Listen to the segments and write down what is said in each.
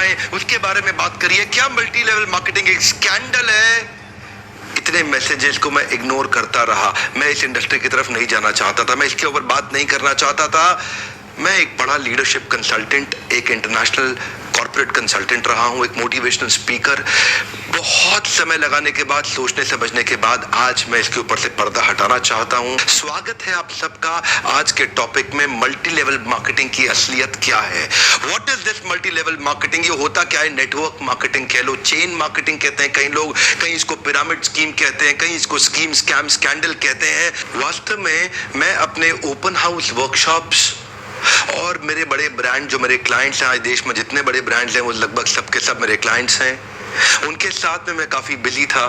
जाएं, उसके बारे में बात करिए। क्या मल्टी लेवल मार्केटिंग एक स्कैंडल है? इतने मैसेजेस को मैं इग्नोर करता रहा। मैं इस इंडस्ट्री की तरफ नहीं जाना चाहता था, मैं इसके ऊपर बात नहीं करना चाहता था। मैं एक बड़ा लीडरशिप कंसल्टेंट, एक इंटरनेशनल कॉर्पोरेट कंसल्टेंट रहा हूं, एक मोटिवेशनल स्पीकर। बहुत समय लगाने के बाद, सोचने समझने के बाद आज मैं इसके ऊपर से पर्दा हटाना चाहता हूं। स्वागत है आप सबका आज के टॉपिक में, मल्टी लेवल मार्केटिंग की असलियत क्या है। What is this multi level marketing? ये होता क्या है? नेटवर्क मार्केटिंग कह लो, चेन मार्केटिंग कहते हैं कई लोग, कहीं इसको पिरामिड स्कीम कहते हैं, कहीं इसको स्कीम स्कैम स्कैंडल कहते हैं। वास्तव में मैं अपने ओपन हाउस वर्कशॉप्स और मेरे बड़े ब्रांड, जो मेरे क्लाइंट्स हैं आज देश में जितने बड़े ब्रांड्स हैं वो लगभग सबके सब मेरे क्लाइंट्स हैं, उनके साथ में मैं काफी बिजी था।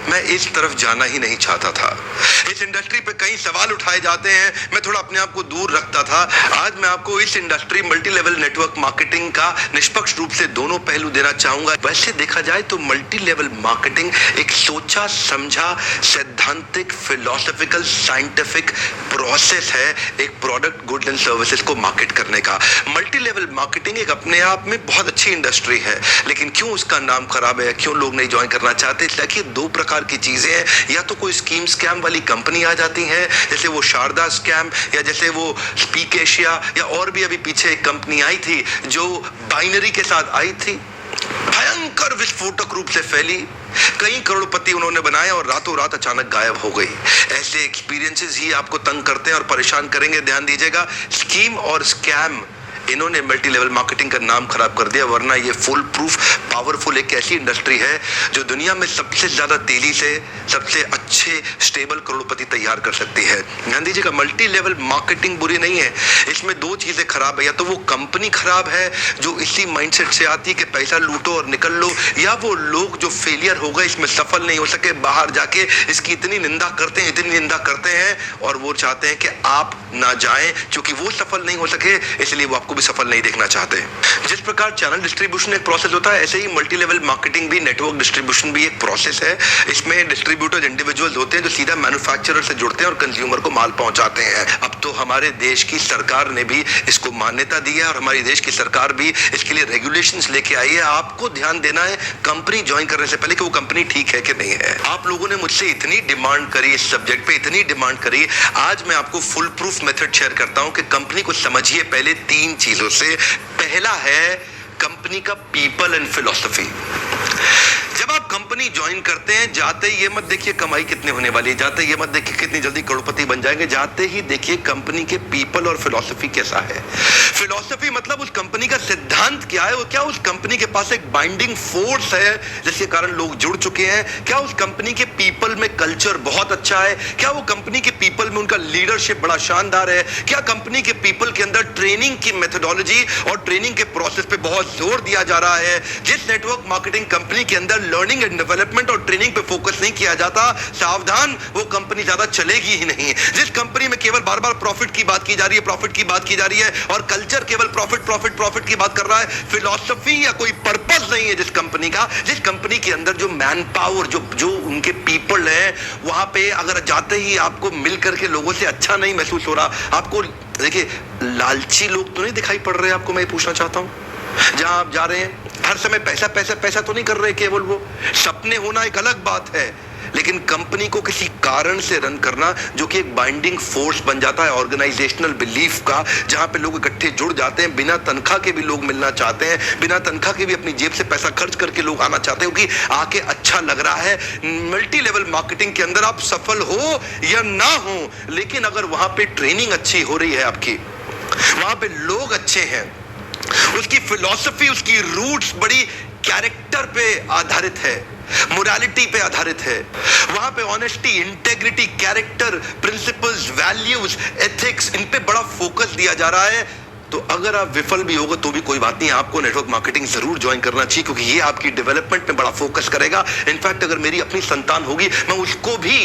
मैं इस तरफ जाना ही नहीं चाहता था। इस इंडस्ट्री पे कई सवाल उठाए जाते हैं, मैं थोड़ा अपने आप को दूर रखता था। आज मैं आपको इस industry multi level network marketing का निष्पक्ष रूप से दोनों पहलू देना चाहूंगा। वैसे देखा जाए तो मल्टी लेवल मार्केटिंग एक सोचा समझा सैद्धांतिक फिलोसॉफिकल साइंटिफिक प्रोसेस है एक प्रोडक्ट गुड एंड सर्विसेज को मार्केट करने का। मल्टी लेवल मार्केटिंग एक अपने आप में बहुत अच्छी इंडस्ट्री है, लेकिन क्यों उसका नाम खराब है, क्यों लोग नहीं ज्वाइन करना चाहते? देखिए, दो प्रकार की चीजें हैं। या तो कोई स्कीम स्कैम वाली कंपनी आ जाती है, जैसे वो शारदा स्कैम, या जैसे वो स्पीक एशिया, या और भी अभी पीछे एक कंपनी आई थी जो बाइनरी के साथ आई थी, भयंकर विस्फोटक रूप से फैली, कई करोड़पति उन्होंने बनाए और रातों रात अचानक गायब हो गई। ऐसे एक्सपीरियंसेस ही आपको तंग करते हैं और परेशान करेंगे। ध्यान दीजिएगा, स्कीम और स्कैम इन्होंने मल्टी लेवल मार्केटिंग का नाम खराब कर दिया, वरना ये फुल प्रूफ पावरफुल एक ऐसी इंडस्ट्री है जो दुनिया में सबसे ज्यादा तेजी से सबसे अच्छे स्टेबल करोड़पति तैयार कर सकती है। ध्यान दीजिएगा, मल्टी लेवल मार्केटिंग बुरी नहीं है, इसमें दो चीजें खराब है। या तो वो कंपनी खराब है जो इसी माइंडसेट से आती है कि पैसा लूटो और निकल लो, या वो लोग जो फेलियर हो गए, इसमें सफल नहीं हो सके, बाहर जाके इसकी इतनी निंदा करते हैं, इतनी निंदा करते हैं और वो चाहते हैं कि आप ना जाएं, क्योंकि वो सफल नहीं हो सके इसलिए वो आपको भी सफल नहीं देखना चाहते। जिस प्रकार चैनल डिस्ट्रीब्यूशन एक प्रोसेस होता है, ऐसे ही मल्टी लेवल मार्केटिंग भी, नेटवर्क डिस्ट्रीब्यूशन भी एक प्रोसेस है। इसमें डिस्ट्रीब्यूटर्स इंडिविजुअल्स होते हैं जो सीधा मैन्युफैक्चरर से जुड़ते हैं और कंज्यूमर को माल पहुंचाते हैं। अब तो हमारे देश की सरकार ने भी इसको मान्यता दी है और हमारी देश की सरकार भी इसके लिए रेगुलेशंस लेके आई है। आपको ध्यान देना है कंपनी ज्वाइन करने से पहले कि वो कंपनी ठीक है कि नहीं है। आप लोगों ने मुझसे इतनी डिमांड करी इस सब्जेक्ट पे, इतनी डिमांड करी, आज मैं आपको फुल प्रूफ मेथड शेयर करता हूं कि कंपनी को समझिए पहले तीन चीजों से। पहला है कंपनी का पीपल एंड फिलॉसफी। जब आप कंपनी ज्वाइन करते हैं, जाते ही ये मत देखिए कमाई कितने होने वाली है, जाते ही ये मत देखिए कितनी जल्दी करोड़पति बन जाएंगे, जाते ही देखिए कंपनी के पीपल और फिलॉसफी कैसा है। फिलॉसफी मतलब उस कंपनी का सिद्धांत क्या है, वो क्या उस कंपनी के पास एक बाइंडिंग फोर्स है जिसके कारण लोग जुड़ चुके हैं, क्या उस कंपनी के पीपल में कल्चर बहुत अच्छा है, क्या वो कंपनी के पीपल में उनका लीडरशिप बड़ा शानदार है, क्या कंपनी के पीपल के अंदर ट्रेनिंग की मेथोडोलॉजी और ट्रेनिंग के प्रोसेस पे बहुत जोर दिया जा रहा है। जिस नेटवर्क मार्केटिंग कंपनी के अंदर लर्निंग एंड डेवलपमेंट और ट्रेनिंग पे फोकस नहीं किया जाता, सावधान, वो कंपनी ज्यादा चलेगी ही नहीं। जिस कंपनी में केवल बार बार प्रॉफिट की बात की जा रही है, प्रॉफिट की बात की जा रही है और कल्चर केवल प्रॉफिट प्रॉफिट प्रॉफिट की बात कर रहा है, फिलॉसफी या कोई पर्पस नहीं है जिस कंपनी का, जिस कंपनी के अंदर जो मैन पावर, जो उनके पीपल है, वहां पे अगर जाते ही आपको मिल करके लोगों से अच्छा नहीं महसूस हो रहा, आपको देखिए लालची लोग तो नहीं दिखाई पड़ रहे आपको, मैं पूछना चाहता हूं। जहां आप जा रहे हैं हर समय पैसा पैसा पैसा तो नहीं कर रहे केवल, वो सपने होना एक अलग बात है, लेकिन कंपनी को किसी कारण से रन करना जो कि एक बाइंडिंग फोर्स बन जाता है ऑर्गेनाइजेशनल बिलीफ का, जहां पे लोग इकट्ठे जुड़ जाते हैं, बिना तनख्वाह के भी लोग मिलना चाहते हैं, बिना तनख्वाह के भी अपनी जेब से पैसा खर्च करके लोग आना चाहते हैं क्योंकि आके अच्छा लग रहा है। मल्टी लेवल मार्केटिंग के अंदर आप सफल हो या ना हो, लेकिन अगर वहां पे ट्रेनिंग अच्छी हो रही है आपकी, वहां पे लोग अच्छे हैं, उसकी फिलॉसफी, उसकी रूट्स बड़ी कैरेक्टर पे आधारित है, मोरालिटी पे आधारित है, वहां पे honesty, integrity, character, principles, values, ethics, इन पे बड़ा फोकस दिया जा रहा है, तो अगर आप विफल भी होगे तो भी कोई बात नहीं, आपको नेटवर्क मार्केटिंग जरूर ज्वाइन करना चाहिए क्योंकि ये आपकी डेवलपमेंट में बड़ा फोकस करेगा। इनफैक्ट अगर मेरी अपनी संतान होगी, मैं उसको भी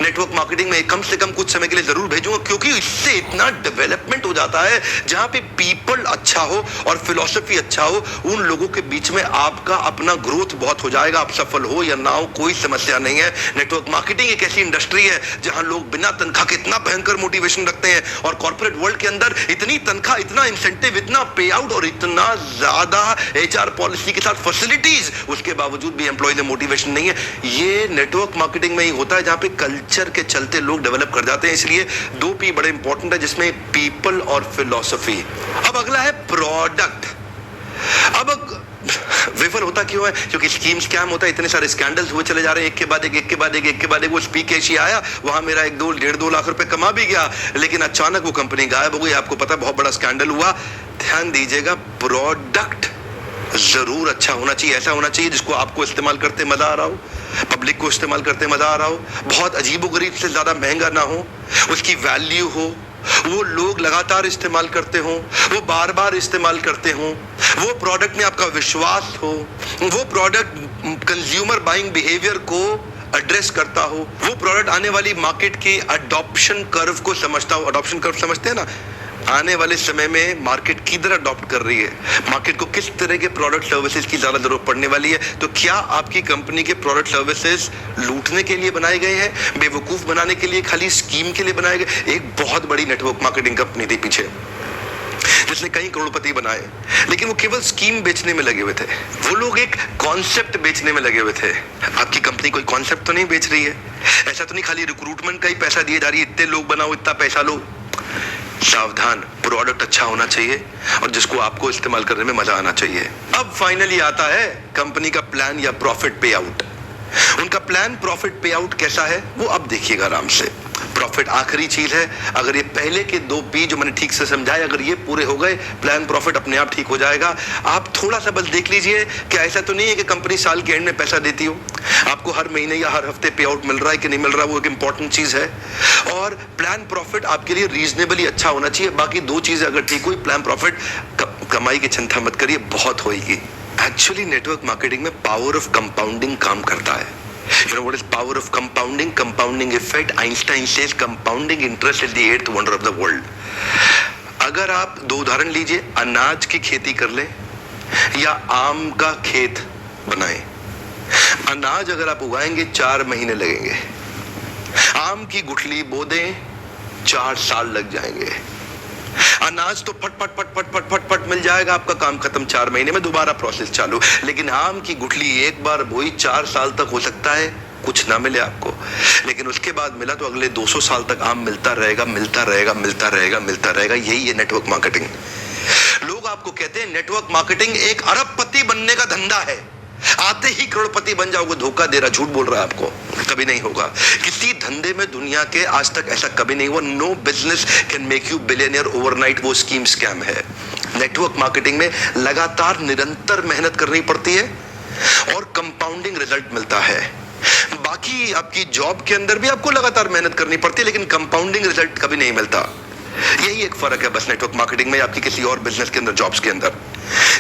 नेटवर्क मार्केटिंग में कम से कम कुछ समय के लिए जरूर भेजूंगा, क्योंकि इससे इतना डेवलपमेंट हो जाता है जहां पे पीपल अच्छा हो और फिलॉसफी अच्छा हो, उन लोगों के बीच में आपका अपना ग्रोथ बहुत हो जाएगा। आप सफल हो या ना हो कोई समस्या नहीं है। नेटवर्क मार्केटिंग एक ऐसी इंडस्ट्री है जहां लोग बिना तनख्वाह के इतना भयंकर मोटिवेशन रखते हैं, और कॉर्पोरेट वर्ल्ड के अंदर इतनी तनख्वाह, इतना इंसेंटिव, इतना पे आउट और इतना ज्यादा HR पॉलिसी के साथ फैसिलिटीज, उसके बावजूद भी एम्प्लॉय में मोटिवेशन नहीं है। ये नेटवर्क मार्केटिंग में ही होता है, जहां पे कल्चर के चलते लोग डेवलप कर जाते हैं। इसलिए 2 P बड़े इंपॉर्टेंट है, जिसमें पीपल और फिलॉसफी। अब अगला है प्रोडक्ट। अब विफल होता क्यों है? क्योंकि स्कीम स्कैम होता है, इतने सारे स्कैंडल्स हुए चले जा रहे हैं, एक के बाद एक। वो स्पीक एशिया आया, वहां मेरा 1-2 लाख रुपए कमा भी गया, लेकिन अचानक वो कंपनी गायब हो गई। आपको पता है, बहुत बड़ा स्कैंडल हुआ। ध्यान दीजिएगा, प्रोडक्ट जरूर अच्छा होना चाहिए, ऐसा होना चाहिए जिसको आपको इस्तेमाल करते मजा आ रहा हो, पब्लिक को इस्तेमाल करते मजा आ रहा हो, बहुत अजीबोगरीब से ज्यादा महंगा ना हो, उसकी वैल्यू हो, वो लोग लगातार इस्तेमाल करते हो, वो बार बार इस्तेमाल करते हो, वो प्रोडक्ट में आपका विश्वास हो, वो प्रोडक्ट कंज्यूमर बाइंग बिहेवियर को एड्रेस करता हो, वो प्रोडक्ट आने वाली मार्केट की अडॉप्शन कर्व को समझता हो। अडॉप्शन कर्व समझते हैं ना? आने वाले समय में मार्केट किधर अडॉप्ट कर रही है, मार्केट को किस तरह के प्रोडक्ट सर्विसेज की ज्यादा जरूरत पड़ने वाली है। तो क्या आपकी कंपनी के प्रोडक्ट सर्विसेज लूटने के लिए बनाए गए हैं, बेवकूफ बनाने के लिए, खाली स्कीम के लिए बनाए गए? एक बहुत बड़ी नेटवर्क मार्केटिंग कंपनी थी पीछे, जिसने कई करोड़पति बनाए, लेकिन वो केवल स्कीम बेचने में लगे हुए थे। वो लोग एक कॉन्सेप्ट बेचने में लगे हुए थे। आपकी कंपनी कोई कॉन्सेप्ट तो नहीं बेच रही है, ऐसा तो नहीं खाली रिक्रूटमेंट का ही पैसा दिए जा रही है, इतने लोग बनाओ, इतना पैसा लो। सावधान, प्रोडक्ट अच्छा होना चाहिए और जिसको आपको इस्तेमाल करने में मजा आना चाहिए। अब फाइनली आता है कंपनी का प्लान या प्रॉफिट पे आउट। उनका प्लान प्रॉफिट पे आउट कैसा है वो अब देखिएगा आराम से। प्रॉफिट आखिरी चीज है। अगर ये पहले के 2 P जो मैंने ठीक से समझाए, अगर ये पूरे हो गए, प्लान प्रॉफिट अपने आप ठीक हो जाएगा। आप थोड़ा सा बस देख लीजिए कि ऐसा तो नहीं है कि कंपनी साल के एंड में पैसा देती हो, आपको हर महीने या हर हफ्ते पे आउट मिल रहा है कि नहीं मिल रहा, वो एक इंपॉर्टेंट चीज है। और प्लान प्रॉफिट आपके लिए रीजनेबली अच्छा होना चाहिए। बाकी 2 चीजें अगर ठीक हुई, प्लान प्रॉफिट, कमाई की चिंता मत करिए, बहुत होगी। एक्चुअली नेटवर्क मार्केटिंग में पावर ऑफ कंपाउंडिंग काम करता है। You know what is power of compounding? Compounding effect. Einstein says compounding interest is the 8th wonder of the world. अगर आप 2 उदाहरण लीजिए, अनाज की खेती कर ले या आम का खेत बनाएं। अनाज अगर आप उगाएंगे 4 महीने लगेंगे, आम की गुठली बो दें 4 साल लग जाएंगे। अनाज तो फट फट फट फट फट फट फट मिल जाएगा, आपका काम खत्म, 4 महीने में दोबारा प्रोसेस चालू। लेकिन आम की गुठली एक बार बोई 4 साल तक हो सकता है कुछ ना मिले आपको, लेकिन उसके बाद मिला तो अगले 200 साल तक आम मिलता रहेगा, मिलता रहेगा, मिलता रहेगा, मिलता रहेगा। यही है नेटवर्क मार्केटिंग। लोग आपको कहते हैं नेटवर्क मार्केटिंग एक अरबपति बनने का धंधा है, आते ही करोड़पति बन जाओगे। धोखा दे रहा, झूठ बोल रहा है आपको, कभी नहीं होगा। किसी धंधे में दुनिया के आज तक ऐसा कभी नहीं हुआ। No business can make you billionaire overnight, वो स्कीम स्कैम है। नेटवर्क मार्केटिंग में लगातार निरंतर मेहनत करनी पड़ती है और कंपाउंडिंग रिजल्ट मिलता है। बाकी आपकी जॉब के अंदर भी आपको लगातार मेहनत करनी पड़ती है, लेकिन कंपाउंडिंग रिजल्ट कभी नहीं मिलता। यही एक फर्क है बस नेटवर्क मार्केटिंग में आपकी किसी और बिजनेस के अंदर, जॉब्स के अंदर।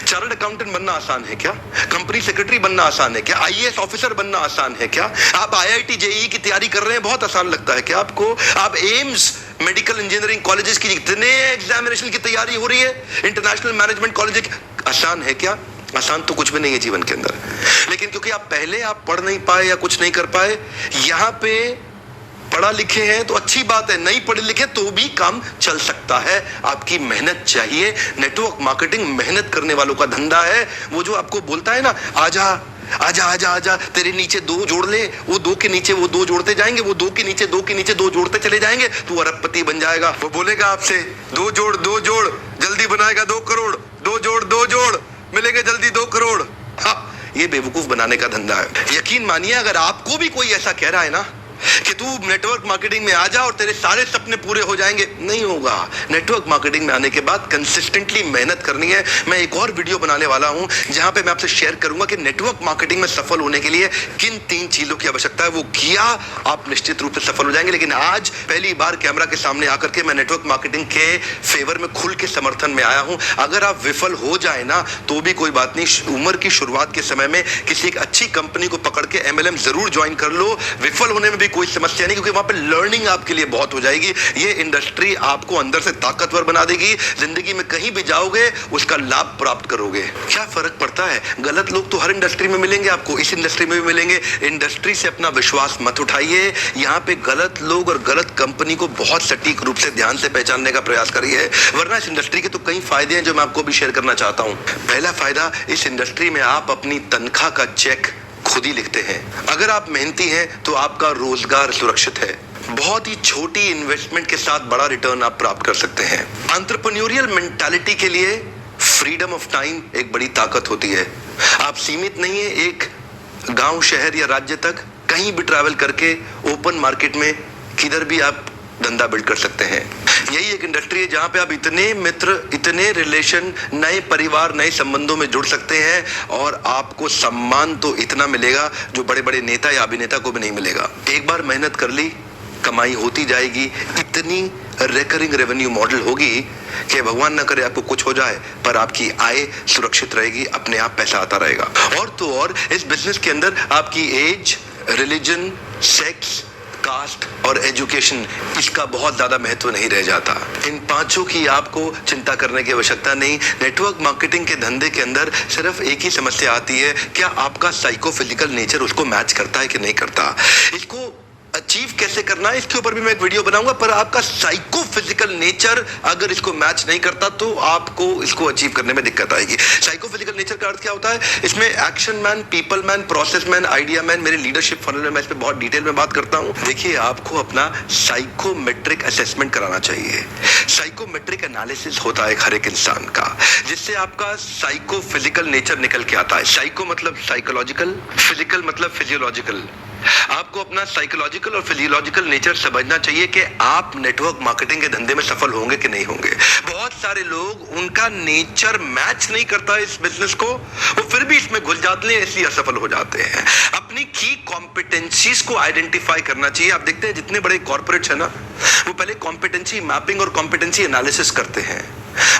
चार्टर्ड अकाउंटेंट बनना आसान है क्या? कंपनी सेक्रेटरी बनना आसान है क्या? IAS ऑफिसर बनना आसान है क्या? आप IIT JEE की तैयारी कर रहे हैं, बहुत आसान लगता है क्या आपको? आप एम्स मेडिकल इंजीनियरिंग कॉलेजेस की इतने एग्जामिनेशन की तैयारी हो रही है, इंटरनेशनल मैनेजमेंट कॉलेज, आसान है क्या? आसान तो कुछ भी नहीं है जीवन के अंदर। लेकिन क्योंकि आप पहले पढ़ नहीं पाए या कुछ नहीं कर पाए, यहां पे पढ़ा लिखे हैं तो अच्छी बात है, नहीं पढ़े लिखे तो भी काम चल सकता है। आपकी मेहनत चाहिए। नेटवर्क मार्केटिंग मेहनत करने वालों का धंधा है। वो जो आपको बोलता है ना, आजा आजा आजा आजा, तेरे नीचे 2 जोड़ ले, वो 2 के नीचे वो 2 जोड़ते जाएंगे, वो 2 के नीचे 2 के नीचे 2 जोड़ते चले जाएंगे, तू अरबपति बन जाएगा। वो बोलेगा आपसे 2 जोड़ 2 जोड़, जल्दी बनाएगा 2 करोड़, 2 जोड़ 2 जोड़, मिलेंगे जल्दी 2 करोड़। हाँ, ये बेवकूफ बनाने का धंधा है। यकीन मानिए, अगर आपको भी कोई ऐसा कह रहा है ना कि तू नेटवर्क मार्केटिंग में आ जा और तेरे सारे सपने पूरे हो जाएंगे, नहीं होगा। नेटवर्क मार्केटिंग में आने के बाद कंसिस्टेंटली मेहनत करनी है। मैं एक और वीडियो बनाने वाला हूं जहां पे मैं आपसे शेयर करूंगा कि नेटवर्क मार्केटिंग में सफल होने के लिए किन 3 चीजों की आवश्यकता है। वो किया आप निश्चित रूप से सफल हो जाएंगे। लेकिन आज पहली बार कैमरा के सामने आकर के मैं नेटवर्क मार्केटिंग के फेवर में खुल के समर्थन में आया हूं। अगर आप विफल हो जाए ना तो भी कोई बात नहीं, उम्र की शुरुआत के समय में किसी एक अच्छी कंपनी को पकड़ के MLM जरूर ज्वाइन कर लो। विफल होने में भी कोई समस्या नहीं, क्योंकि वहां पे लर्निंग आपके लिए बहुत हो जाएगी। ये इंडस्ट्री आपको अंदर से ताकतवर बना देगी। जिंदगी में कहीं भी जाओगे उसका लाभ प्राप्त करोगे। क्या फर्क पड़ता है, गलत लोग तो हर इंडस्ट्री में मिलेंगे आपको, इस इंडस्ट्री में भी मिलेंगे। इंडस्ट्री से अपना विश्वास मत उठाइए। यहाँ पे गलत लोग और गलत कंपनी को बहुत सटीक रूप से ध्यान से पहचानने का प्रयास करिए, वरना इस इंडस्ट्री के तो कई फायदे हैं जो मैं आपको भी शेयर करना चाहता हूँ। पहला फायदा, इस इंडस्ट्री में आप अपनी तनख्वाह का चेक खुद ही लिखते हैं। अगर आप मेहनती हैं तो आपका रोजगार सुरक्षित है। बहुत ही छोटी इन्वेस्टमेंट के साथ बड़ा रिटर्न आप प्राप्त कर सकते हैं। एंटरप्रेन्योरियल मेंटालिटी के लिए फ्रीडम ऑफ टाइम एक बड़ी ताकत होती है। आप सीमित नहीं है एक गांव, शहर या राज्य तक, कहीं भी ट्रैवल करके ओपन मार्केट में किधर भी आप धंधा बिल्ड कर सकते हैं। यही एक इंडस्ट्री है जहां पे आप इतने मित्र, इतने रिलेशन, नए परिवार, नए संबंधों में जुड़ सकते हैं और आपको सम्मान तो इतना मिलेगा जो बड़े बड़े नेता या अभिनेता को भी नहीं मिलेगा। एक बार मेहनत कर ली, कमाई होती जाएगी। इतनी रिकरिंग रेवेन्यू मॉडल होगी कि भगवान न करे आपको कुछ हो जाए पर आपकी आय सुरक्षित रहेगी, अपने आप पैसा आता रहेगा। और तो और इस बिजनेस के अंदर आपकी एज, रिलीजन, सेक्स, कास्ट और एजुकेशन, इसका बहुत ज्यादा महत्व नहीं रह जाता। इन 5 की आपको चिंता करने की आवश्यकता नहीं। नेटवर्क मार्केटिंग के धंधे के अंदर सिर्फ एक ही समस्या आती है, क्या आपका साइको फिजिकल नेचर उसको मैच करता है कि नहीं करता। इसको अचीव कैसे करना है इसके ऊपर भी मैं एक वीडियो बनाऊंगा, पर आपका साइको फिजिकल नेचर अगर इसको मैच नहीं करता तो आपको इसको अचीव करने में दिक्कत आएगी। साइको फिजिकल नेचर का अर्थ क्या होता है, इसमें action man, people man, process man, idea man, मेरे लीडरशिप फनल में मैं इस पे बहुत डिटेल में बात करता हूं। देखिए, आपको अपना साइकोमेट्रिक असेसमेंट कराना चाहिए। साइकोमेट्रिक एनालिसिस होता है हर एक इंसान का, जिससे आपका साइको फिजिकल नेचर निकल के आता है। साइको मतलब साइकोलॉजिकल, फिजिकल मतलब फिजियोलॉजिकल। आपको अपना साइकोलॉजिकल और फिजियोलॉजिकल नेचर समझना चाहिए कि आप नेटवर्क मार्केटिंग के धंधे में सफल होंगे कि नहीं होंगे। बहुत सारे लोग, उनका नेचर मैच नहीं करता इस बिजनेस को, वो फिर भी इसमें घुस जाते हैं, इसलिए असफल हो जाते हैं। अपनी की कॉम्पिटेंसीज को आइडेंटिफाई करना चाहिए। आप देखते हैं जितने बड़े कॉर्पोरेट्स है ना, वो पहले कॉम्पिटेंसी मैपिंग और कॉम्पिटेंसी एनालिसिस करते हैं।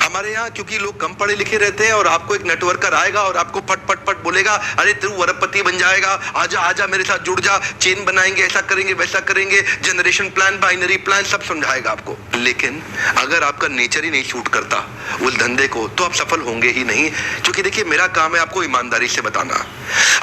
हमारे यहाँ क्योंकि लोग कम पढ़े लिखे रहते हैं और आपको एक नेटवर्कर आएगा और आपको फट फट फट बोलेगा, अरे तू अरबपति बन जाएगा, आजा आजा मेरे साथ जुड़ जा, चेन बनाएंगे, ऐसा करेंगे वैसा करेंगे, जनरेशन प्लान, बाइनरी प्लान, सब समझाएगा आपको। लेकिन अगर आपका नेचर ही नहीं सूट करता उस धंधे को तो आप सफल होंगे ही नहीं। क्योंकि देखिए, मेरा काम है आपको ईमानदारी से बताना।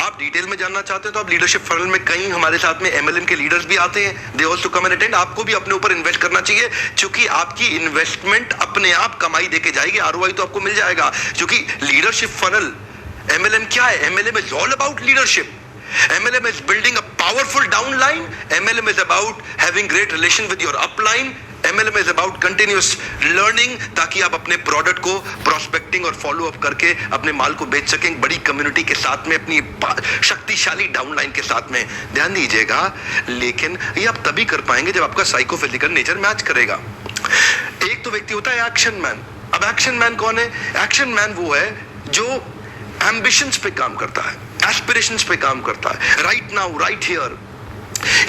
आप डिटेल में जानना चाहते हैं तो आप लीडरशिप फनल में कई हमारे साथ में MLM के लीडर्स भी आते हैं, they also come and attend. आपको भी अपने ऊपर इन्वेस्ट करना चाहिए, क्योंकि आपकी इन्वेस्टमेंट अपने आप कमाई देके जाएगी, ROI तो आपको मिल जाएगा। क्योंकि लीडरशिप फनल, MLM क्या है? MLM is all about leadership. MLM is building a powerful downline. MLM is about having great relation with your upline. MLM is about continuous learning, ताकि आप अपने प्रोडक्ट को प्रोस्पेक्टिंग और फॉलो अप करके अपने माल को बेच सकें बड़ी कम्युनिटी के साथ में, अपनी शक्तिशाली डाउनलाइन के साथ में। ध्यान दीजिएगा, लेकिन ये आप तभी कर पाएंगे जब आपका साइको फिजिकल नेचर मैच करेगा। एक तो व्यक्ति होता है एक्शन मैन। अब एक्शन मैन कौन है? एक्शन मैन वो है जो एम्बिशंस पे काम करता है, एस्पिरेशंस पे काम करता है, राइट नाउ, राइट हियर।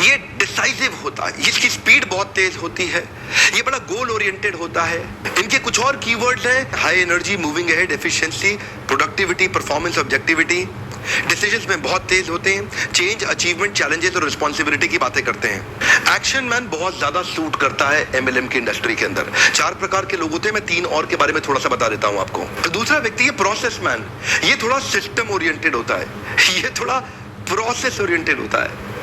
ये डिसाइसिव होता है, इसकी स्पीड बहुत तेज होती है, ये बड़ा गोल ओरिएंटेड होता है। इनके कुछ और कीवर्ड्स हैं, high energy, moving ahead, efficiency, productivity, performance, objectivity. Decisions में बहुत तेज होते हैं, चेंज, अचीवमेंट, चैलेंजेस और रिस्पॉन्सिबिलिटी की बातें करते हैं। एक्शन मैन बहुत ज्यादा सूट करता है MLM की इंडस्ट्री के अंदर। 4 प्रकार के लोग होते हैं, मैं 3 और के बारे में थोड़ा सा बता देता हूं आपको। दूसरा व्यक्ति है प्रोसेस मैन। ये थोड़ा सिस्टम ओरिएंटेड होता है, ये थोड़ा प्रोसेस ओरिएंटेड होता है,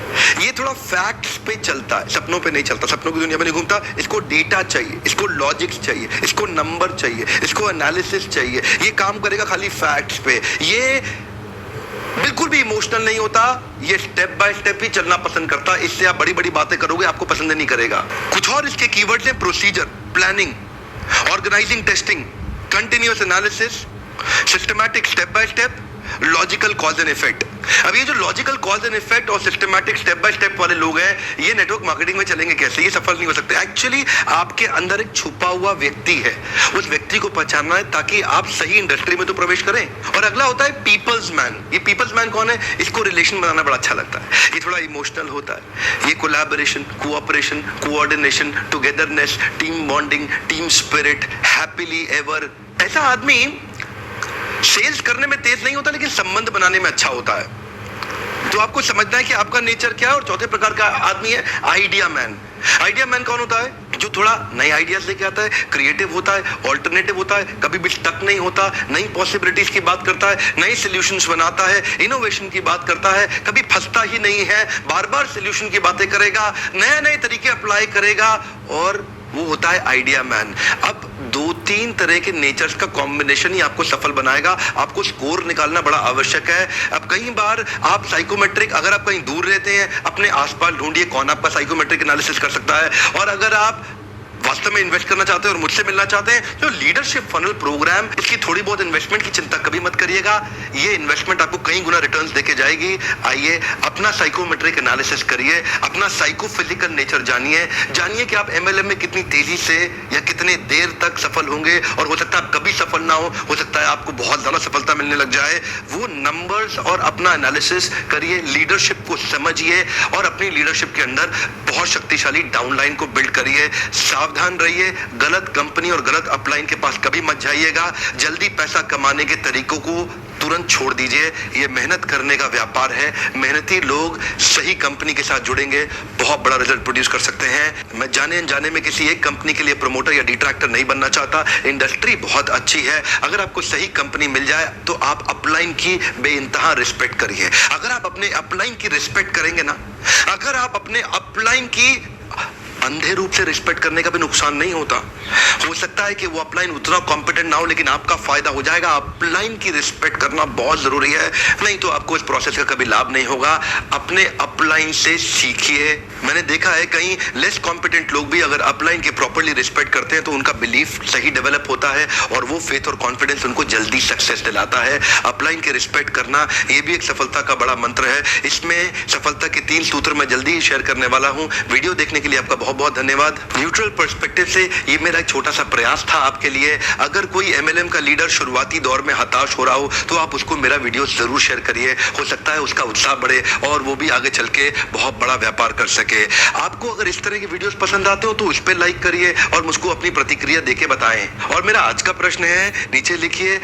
ये थोड़ा फैक्ट्स पे चलता है, सपनों पे नहीं चलता, सपनों की दुनिया में नहीं घूमता। इसको डेटा चाहिए, इसको लॉजिक्स चाहिए, इसको नंबर चाहिए, इसको एनालिसिस चाहिए। ये काम करेगा खाली फैक्ट्स पे। ये बिल्कुल भी इमोशनल नहीं होता, ये स्टेप बाय स्टेप ही चलना पसंद करता है। इससे आप बड़ी बड़ी बातें करोगे, आपको पसंद नहीं करेगा। कुछ और इसके कीवर्ड्स हैं, procedure, planning, organising, testing, continuous analysis, systematic, step by step, logical cause and effect. अब ये जो लॉजिकल कॉज एंड इफेक्ट और सिस्टमैटिक स्टेप बाय स्टेप वाले लोग हैं, ये नेटवर्क मार्केटिंग में चलेंगे कैसे? ये सफल नहीं हो सकते। एक्चुअली आपके अंदर एक छुपा हुआ व्यक्ति है, उस व्यक्ति को पहचानना है ताकि आप सही इंडस्ट्री में तो प्रवेश करें। और अगला होता है पीपल्स मैन। ये पीपल्स मैन कौन है? इसको रिलेशन बनाना बड़ा अच्छा लगता है, ये थोड़ा इमोशनल होता है, ये collaboration, cooperation, coordination, togetherness, team bonding, team spirit, happily ever. ऐसा आदमी सेल्स करने में तेज नहीं होता लेकिन संबंध बनाने में अच्छा होता है। तो आपको समझना है कि आपका नेचर क्या है। और चौथे प्रकार का आदमी है आइडिया मैन। आइडिया मैन कौन होता है? जो थोड़ा नए आइडियाज लेके आता है, क्रिएटिव होता है, ऑल्टरनेटिव होता है, कभी भी स्टक नहीं होता, नई पॉसिबिलिटीज की बात करता है, नए सॉल्यूशंस बनाता है, इनोवेशन की बात करता है, कभी फंसता ही नहीं है, बार बार सॉल्यूशन की बातें करेगा, नए नए तरीके अप्लाई करेगा, और वो होता है आइडिया मैन। अब 2-3 तरह के नेचर्स का कॉम्बिनेशन ही आपको सफल बनाएगा। आपको स्कोर निकालना बड़ा आवश्यक है। अब कई बार आप साइकोमेट्रिक, अगर आप कहीं दूर रहते हैं, अपने आसपास ढूंढिए कौन आपका साइकोमेट्रिक एनालिसिस कर सकता है। और अगर आप वास्तव में इन्वेस्ट करना चाहते हैं और मुझसे मिलना चाहते हैं, तो लीडरशिप फनल प्रोग्राम, इसकी थोड़ी बहुत इन्वेस्टमेंट की चिंता कभी मत करिएगा। ये इन्वेस्टमेंट आपको कई गुना रिटर्न्स देके जाएगी। आइए अपना साइकोमेट्रिक एनालिसिस करिए, अपना साइकोफिजिकल नेचर जानिए, जानिए कि आप एमएलएम में कितनी तेजी से या कितने देर तक सफल होंगे। और हो सकता है आप कभी सफल ना हो सकता है आपको बहुत ज्यादा सफलता मिलने लग जाए। वो नंबर्स और अपना एनालिसिस करिए, लीडरशिप को समझिए और अपनी लीडरशिप के अंदर बहुत शक्तिशाली डाउनलाइन को बिल्ड करिए। सावधान रहिए, गलत कंपनी और गलत अपलाइन के पास कभी मत जाइएगा। जल्दी पैसा कमाने के तरीकों को तुरंत छोड़ दीजिए। ये मेहनत करने का व्यापार है। मेहनती लोग सही कंपनी के साथ जुड़ेंगे, बहुत बड़ा रिजल्ट प्रोड्यूस कर सकते हैं। मैं जाने अनजाने में किसी एक कंपनी के लिए प्रमोटर या डिट्रैक्टर नहीं बनना चाहता। इंडस्ट्री बहुत अच्छी है, अगर आपको सही कंपनी मिल जाए तो आप अपलाइन की बेइंतहा रिस्पेक्ट करिए। अगर आप अपने अपलाइन की रिस्पेक्ट करेंगे ना, अगर आप अपने अपलाइन की अंधे रूप से रिस्पेक्ट करने का भी नुकसान नहीं होता। हो सकता है कि वो अपलाइन उतना कॉम्पिटेंट ना हो लेकिन आपका फायदा हो जाएगा। अपलाइन की रिस्पेक्ट करना बहुत जरूरी है, नहीं तो आपको इस प्रोसेस का कभी लाभ नहीं होगा। अपने अपलाइन से सीखिए। मैंने देखा है कहीं लेस कॉम्पिटेंट लोग भी अगर अपलाइन की प्रॉपर्ली रिस्पेक्ट करते हैं तो उनका बिलीफ सही डेवलप होता है और वो फेथ और कॉन्फिडेंस उनको जल्दी सक्सेस दिलाता है। अपलाइन की रिस्पेक्ट करना ये भी एक सफलता का बड़ा मंत्र है। इसमें सफलता के 3 सूत्र मैं जल्दी ही शेयर करने वाला हूं। वीडियो देखने के लिए आपका बहुत बहुत धन्यवाद। न्यूट्रल पर्सपेक्टिव से ये मेरा एक छोटा सा प्रयास था आपके लिए। अगर कोई एमएलएम का लीडर शुरुआती दौर में हताश हो रहा हो तो आप उसको मेरा वीडियो जरूर शेयर करिए। हो सकता है उसका उत्साह बढ़े और वो भी आगे चल के बहुत बड़ा व्यापार कर सके। आपको अगर इस तरह की वीडियोस पसंद आते हो तो उस पर लाइक करिए और मुझको अपनी प्रतिक्रिया देके बताएं। और मेरा आज का प्रश्न है, नीचे लिखिए